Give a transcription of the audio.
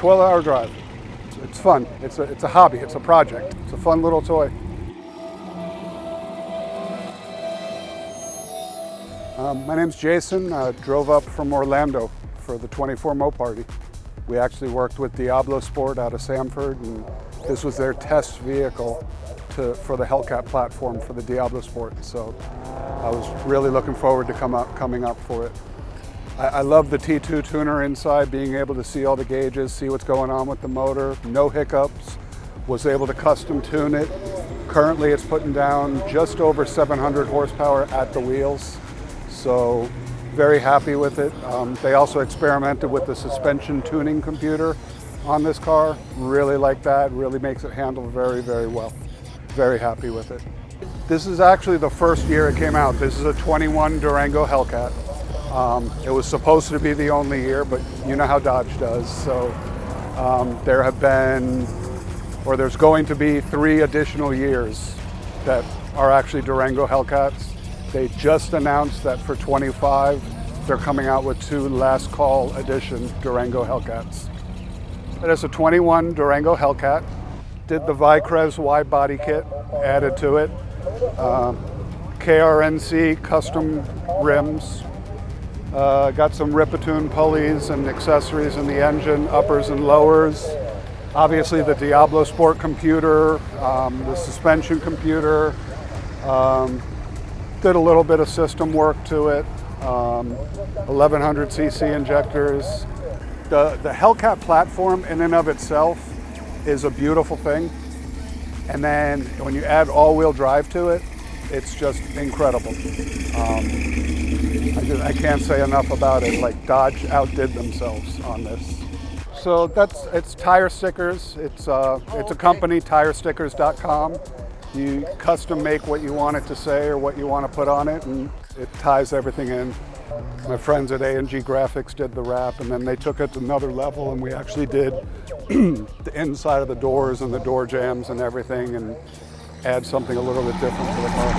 12-hour drive. It's fun. It's a hobby. It's a project. It's a fun little toy. My name's Jason. Drove up from Orlando for the 24 MoParty. We actually worked with Diablosport out of Sanford, and this was their test vehicle for the Hellcat platform for the Diablosport. So I was really looking forward to coming up for it. I love the T2 tuner inside, being able to see all the gauges, see what's going on with the motor, no hiccups. Was able to custom tune it. Currently it's putting down just over 700 horsepower at the wheels. So very happy with it. They also experimented with the suspension tuning computer on this car. Really like that, really makes it handle very, very well. Very happy with it. This is actually the first year it came out. This is a 21 Durango Hellcat. It was supposed to be the only year, but you know how Dodge does. So there's going to be 3 additional years that are actually Durango Hellcats. They just announced that for 25, they're coming out with 2 last call edition Durango Hellcats. It is a 21 Durango Hellcat. Did the Vicrez widebody kit, added to it. KRNC custom rims. Got some Ripatoon pulleys and accessories in the engine, uppers and lowers. Obviously the Diablosport computer, the suspension computer. Did a little bit of system work to it. 1100cc injectors. The Hellcat platform in and of itself is a beautiful thing. And then when you add all-wheel drive to it, it's just incredible. I can't say enough about it. Like, Dodge outdid themselves on this. So it's tire stickers. It's a company, tirestickers.com. You custom make what you want it to say or what you want to put on it, and it ties everything in. My friends at A&G Graphics did the wrap, and then they took it to another level, and we actually did the inside of the doors and the door jambs and everything, and add something a little bit different to the car.